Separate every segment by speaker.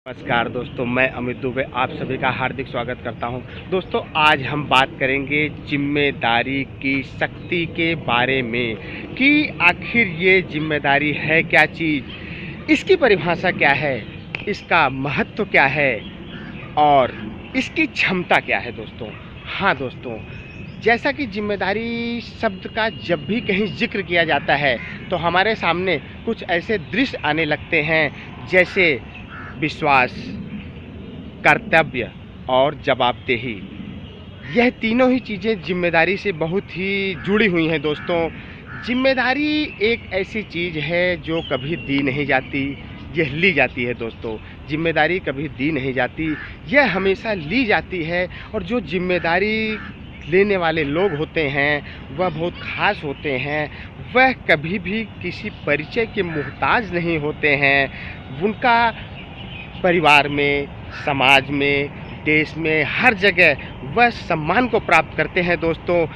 Speaker 1: नमस्कार दोस्तों, मैं अमित दुबे आप सभी का हार्दिक स्वागत करता हूं। दोस्तों, आज हम बात करेंगे जिम्मेदारी की शक्ति के बारे में कि आखिर ये जिम्मेदारी है क्या चीज़, इसकी परिभाषा क्या है, इसका महत्व क्या है और इसकी क्षमता क्या है दोस्तों। हाँ दोस्तों, जैसा कि जिम्मेदारी शब्द का जब भी कहीं जिक्र किया जाता है तो हमारे सामने कुछ ऐसे दृश्य आने लगते हैं जैसे विश्वास, कर्तव्य और जवाबदेही। यह तीनों ही चीज़ें जिम्मेदारी से बहुत ही जुड़ी हुई हैं दोस्तों। जिम्मेदारी एक ऐसी चीज़ है जो कभी दी नहीं जाती, यह ली जाती है दोस्तों। जिम्मेदारी कभी दी नहीं जाती, यह हमेशा ली जाती है। और जो जिम्मेदारी लेने वाले लोग होते हैं वह बहुत ख़ास होते हैं। वह कभी भी किसी परिचय के मोहताज नहीं होते हैं। उनका परिवार में, समाज में, देश में, हर जगह वह सम्मान को प्राप्त करते हैं दोस्तों।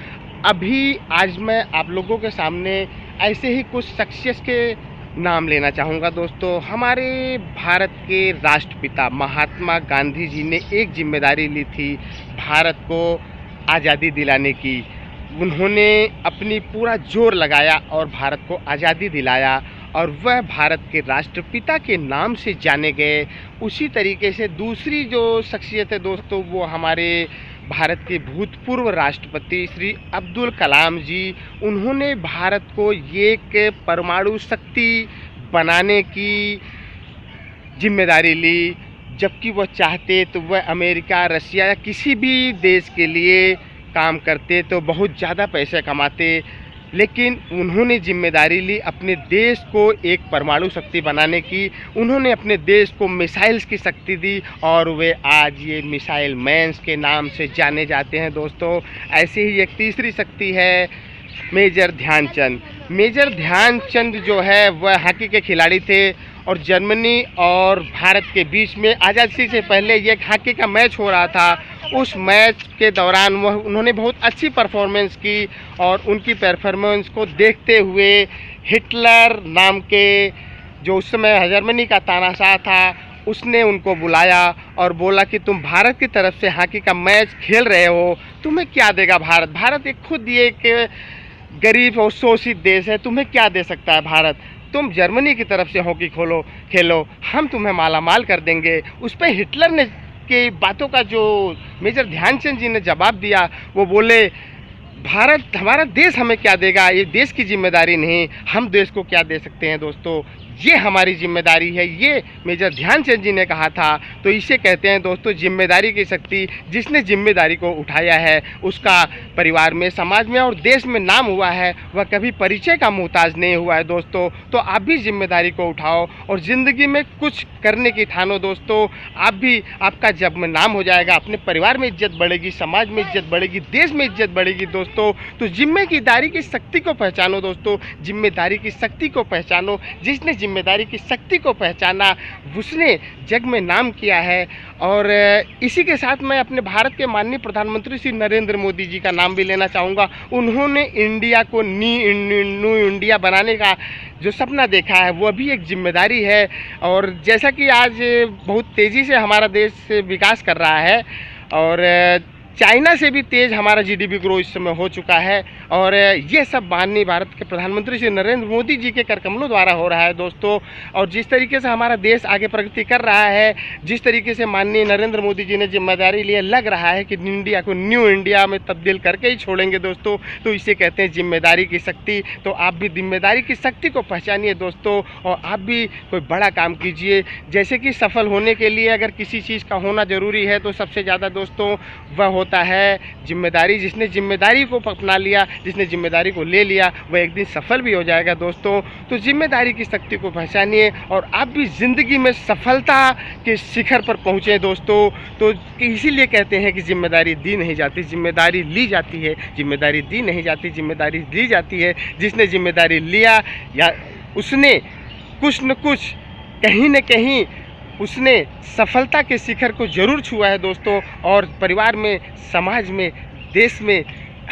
Speaker 1: अभी आज मैं आप लोगों के सामने ऐसे ही कुछ शख्सियत के नाम लेना चाहूँगा दोस्तों। हमारे भारत के राष्ट्रपिता महात्मा गांधी जी ने एक जिम्मेदारी ली थी भारत को आज़ादी दिलाने की। उन्होंने अपनी पूरा जोर लगाया और भारत को आज़ादी दिलाया और वह भारत के राष्ट्रपिता के नाम से जाने गए। उसी तरीके से दूसरी जो शख्सियत है दोस्तों, वो हमारे भारत के भूतपूर्व राष्ट्रपति श्री अब्दुल कलाम जी। उन्होंने भारत को एक परमाणु शक्ति बनाने की जिम्मेदारी ली, जबकि वह चाहते तो वह अमेरिका, रसिया या किसी भी देश के लिए काम करते तो बहुत ज़्यादा पैसे कमाते। लेकिन उन्होंने जिम्मेदारी ली अपने देश को एक परमाणु शक्ति बनाने की। उन्होंने अपने देश को मिसाइल्स की शक्ति दी और वे आज ये मिसाइल मैन्स के नाम से जाने जाते हैं दोस्तों। ऐसे ही एक तीसरी शक्ति है मेजर ध्यानचंद। मेजर ध्यानचंद जो है वह हॉकी के खिलाड़ी थे और जर्मनी और भारत के बीच में आज़ादी से पहले एक हॉकी का मैच हो रहा था। उस मैच के दौरान उन्होंने बहुत अच्छी परफॉर्मेंस की और उनकी परफॉर्मेंस को देखते हुए हिटलर नाम के जो उस समय जर्मनी का तानाशाह था, उसने उनको बुलाया और बोला कि तुम भारत की तरफ से हॉकी का मैच खेल रहे हो, तुम्हें क्या देगा भारत। भारत एक खुद एक गरीब और शोषित देश है, तुम्हें क्या दे सकता है भारत। तुम जर्मनी की तरफ से हॉकी खेलो, हम तुम्हें मालामाल कर देंगे। उस पर हिटलर ने के बातों का जो मेजर ध्यानचंद जी ने जवाब दिया, वो बोले भारत, हमारा देश हमें क्या देगा, ये देश की जिम्मेदारी नहीं, हम देश को क्या दे सकते हैं दोस्तों, ये हमारी जिम्मेदारी है। ये मेजर ध्यानचंद जी ने कहा था। तो इसे कहते हैं दोस्तों जिम्मेदारी की शक्ति। जिसने जिम्मेदारी को उठाया है उसका परिवार में, समाज में और देश में नाम हुआ है, वह कभी परिचय का मोहताज नहीं हुआ है दोस्तों। तो आप भी जिम्मेदारी को उठाओ और ज़िंदगी में कुछ करने की ठानो दोस्तों। आप भी, आपका जब में नाम हो जाएगा, अपने परिवार में इज्जत बढ़ेगी, समाज में इज्जत बढ़ेगी, देश में इज्जत बढ़ेगी दोस्तों। तो जिम्मेदारी की शक्ति को पहचानो दोस्तों, जिम्मेदारी की शक्ति को पहचानो। जिसने जिम्मेदारी की शक्ति को पहचाना उसने जग में नाम किया है। और इसी के साथ मैं अपने भारत के माननीय प्रधानमंत्री श्री नरेंद्र मोदी जी का नाम भी लेना चाहूँगा। उन्होंने इंडिया को न्यू इंडिया बनाने का जो सपना देखा है वह भी एक जिम्मेदारी है। और जैसा कि आज बहुत तेज़ी से हमारा देश विकास कर रहा है और चाइना से भी तेज़ हमारा जीडीपी ग्रो इस समय हो चुका है और ये सब माननीय भारत के प्रधानमंत्री श्री नरेंद्र मोदी जी के करकमलों द्वारा हो रहा है दोस्तों। और जिस तरीके से हमारा देश आगे प्रगति कर रहा है, जिस तरीके से माननीय नरेंद्र मोदी जी ने जिम्मेदारी लिए, लग रहा है कि इंडिया को न्यू इंडिया में तब्दील करके ही छोड़ेंगे दोस्तों। तो इसे कहते हैं जिम्मेदारी की शक्ति। तो आप भी जिम्मेदारी की शक्ति को पहचानिए दोस्तों और आप भी कोई बड़ा काम कीजिए। जैसे कि सफल होने के लिए अगर किसी चीज़ का होना ज़रूरी है तो सबसे ज़्यादा दोस्तों वह होता है जिम्मेदारी। जिसने जिम्मेदारी को अपना लिया, जिसने जिम्मेदारी को ले लिया, वह एक दिन सफल भी हो जाएगा दोस्तों। तो जिम्मेदारी की शक्ति को पहचानिए और आप भी ज़िंदगी में सफलता के शिखर पर पहुँचे दोस्तों। तो इसीलिए कहते हैं कि जिम्मेदारी दी नहीं जाती, जिम्मेदारी ली जाती है। जिम्मेदारी दी नहीं जाती, जिम्मेदारी दी जाती है। जिसने जिम्मेदारी लिया या उसने कुछ न कुछ, कहीं न कहीं उसने सफलता के शिखर को ज़रूर छुआ है दोस्तों। और परिवार में, समाज में, देश में,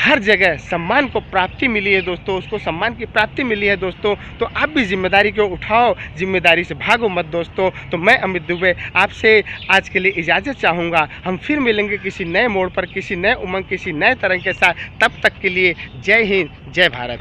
Speaker 1: हर जगह सम्मान को प्राप्ति मिली है दोस्तों, उसको सम्मान की प्राप्ति मिली है दोस्तों। तो आप भी जिम्मेदारी को उठाओ, जिम्मेदारी से भागो मत दोस्तों। तो मैं अमित दुबे आपसे आज के लिए इजाज़त चाहूँगा। हम फिर मिलेंगे किसी नए मोड़ पर, किसी नए उमंग, किसी नए तरंग के साथ। तब तक के लिए जय हिंद, जय भारत।